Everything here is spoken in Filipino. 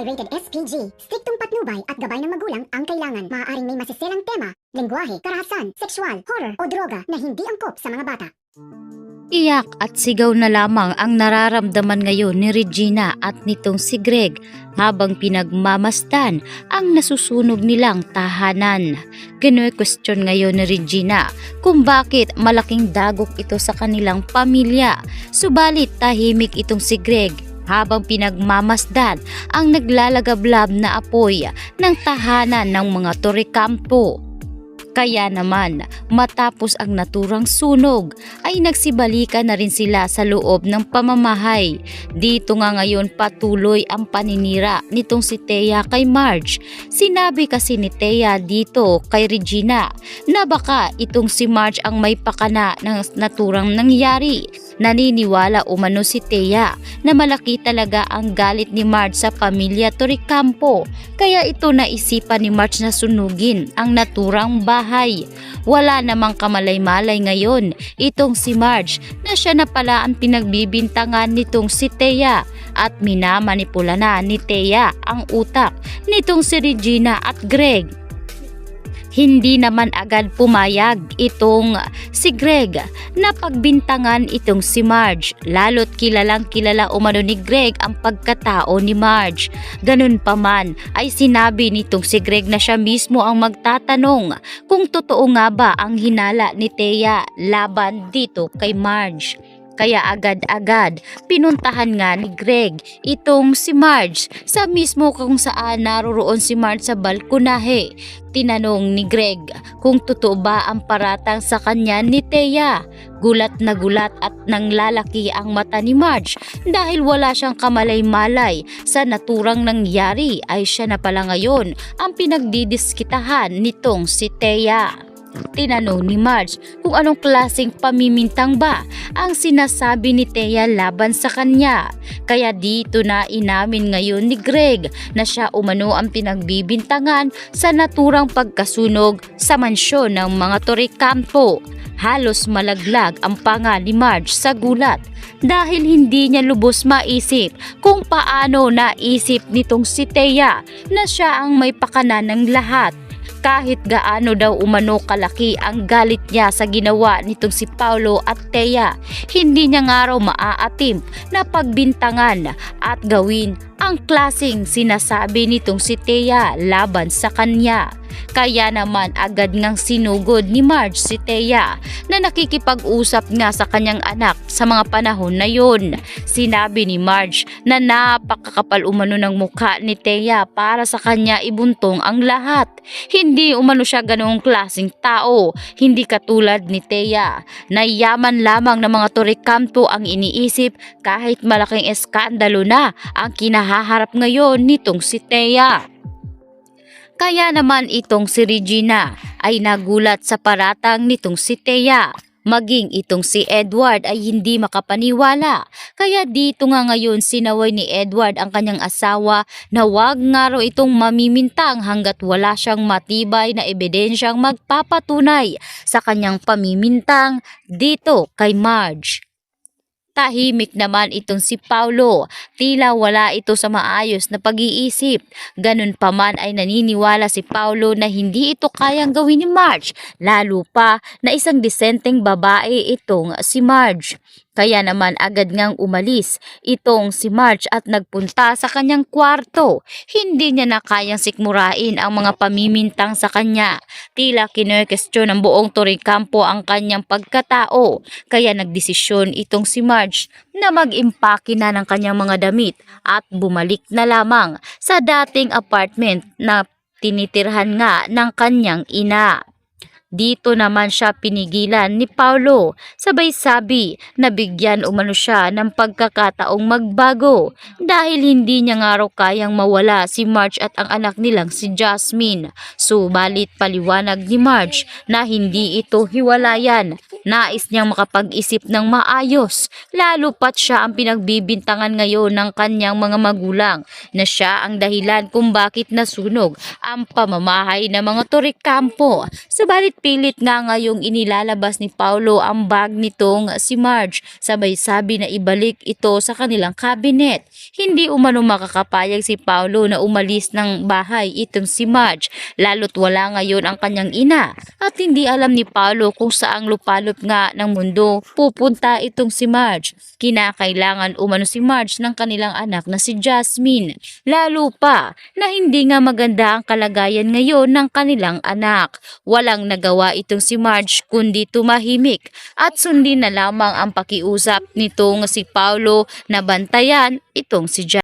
rated SPG. Striktong patnubay at gabay ng magulang ang kailangan. Maaaring may masiselang tema, lengguwahe, karahasan, sexual, horror o droga na hindi angkop sa mga bata. Iyak at sigaw na lamang ang nararamdaman ngayon ni Regina at nitong si Greg habang pinagmamasdan ang nasusunog nilang tahanan. Kino-question ngayon ni Regina kung bakit malaking dagok ito sa kanilang pamilya. Subalit tahimik itong si Greg habang pinagmamasdan ang naglalagablab na apoy ng tahanan ng mga Torrecampo. Kaya naman, matapos ang naturang sunog, ay nagsibalikan na rin sila sa loob ng pamamahay. Dito nga ngayon patuloy ang paninira nitong si Thea kay Marge. Sinabi kasi ni Thea dito kay Regina na baka itong si Marge ang may pakana ng naturang nangyari. Naniniwala umano si Thea na malaki talaga ang galit ni Marge sa pamilya Torrecampo, kaya ito naisipan ni Marge na sunugin ang naturang bahay. Wala namang kamalay-malay ngayon itong si Marge na siya na pala ang pinagbibintangan nitong si Thea at minamanipula na ni Thea ang utak nitong si Regina at Greg. Hindi naman agad pumayag itong si Greg na pagbintangan itong si Marge, lalo't kilalang kilala umano ni Greg ang pagkatao ni Marge. Ganun pa man ay sinabi nitong si Greg na siya mismo ang magtatanong kung totoo nga ba ang hinala ni Thea laban dito kay Marge. Kaya agad-agad pinuntahan nga ni Greg itong si Marge sa mismo kung saan naroroon si Marge sa balkonahe. Tinanong ni Greg kung totoo ba ang paratang sa kanya ni Thea. Gulat na gulat at nanglalaki ang mata ni Marge dahil wala siyang kamalay-malay sa naturang nangyari ay siya na pala ngayon ang pinagdidiskitahan nitong si Thea. Tinanong ni Marge kung anong klaseng pamimintang ba ang sinasabi ni Thea laban sa kanya. Kaya dito na inamin ngayon ni Greg na siya umano ang pinagbibintangan sa naturang pagkasunog sa mansyon ng mga Torrecampo. Halos malaglag ang panga ni Marge sa gulat dahil hindi niya lubos maisip kung paano naisip nitong si Thea na siya ang may pakana ng lahat. Kahit gaano daw umano kalaki ang galit niya sa ginawa nitong si Paulo at Thea, hindi niya nga raw maaatim na pagbintangan at gawin ang klaseng sinasabi nitong si Thea laban sa kanya. Kaya naman agad ngang sinugod ni Marge si Thea na nakikipag-usap nga sa kanyang anak sa mga panahon na yun. Sinabi ni Marge na napakakapal umano ng mukha ni Thea para sa kanya ibuntong ang lahat. Hindi umano siya ganoong klaseng tao, hindi katulad ni Thea. Nayaman lamang ng mga Torrecampo ang iniisip kahit malaking eskandalo na ang kinahaharap ngayon nitong si Thea. Kaya naman itong si Regina ay nagulat sa paratang nitong si Thea. Maging itong si Edward ay hindi makapaniwala. Kaya dito nga ngayon sinaway ni Edward ang kanyang asawa na wag nga raw itong mamimintang hanggat wala siyang matibay na ebidensyang magpapatunay sa kanyang pamimintang dito kay Marge. Tahimik naman itong si Paulo, tila wala ito sa maayos na pag-iisip. Ganun pa man ay naniniwala si Paulo na hindi ito kayang gawin ni Marge, lalo pa na isang disenteng babae itong si Marge. Kaya naman agad ngang umalis itong si Marge at nagpunta sa kanyang kwarto. Hindi niya na kayang sikmurain ang mga pamimintang sa kanya. Tila kino-question ng buong Torrecampo ang kanyang pagkatao. Kaya nagdesisyon itong si Marge na mag-impake na ng kanyang mga damit at bumalik na lamang sa dating apartment na tinitirhan nga ng kanyang ina. Dito naman siya pinigilan ni Paulo, sabay sabi na bigyan umano siya ng pagkakataong magbago dahil hindi niya nga raw kayang mawala si Marge at ang anak nilang si Jasmine. Subalit paliwanag ni Marge na hindi ito hiwalayan Nais niyang makapag-isip ng maayos, lalo pat siya ang pinagbibintangan ngayon ng kanyang mga magulang na siya ang dahilan kung bakit nasunog ang pamamahay ng mga Torrekampo. Subalit pilit nga ngayong inilalabas ni Paulo ang bag nitong si Marge, sabay sabi na ibalik ito sa kanilang cabinet. Hindi umano makakapayag si Paulo na umalis ng bahay itong si Marge, lalo't wala ngayon ang kanyang ina at hindi alam ni Paulo kung saang lupalop nga ng mundo pupunta itong si Marge. Kinakailangan umano si Marge ng kanilang anak na si Jasmine, lalo pa na hindi nga maganda ang kalagayan ngayon ng kanilang anak. Walang nagawa itong si Marge kundi tumahimik at sundin na lamang ang pakiusap nitong si Paulo na bantayan itong si Jasmine.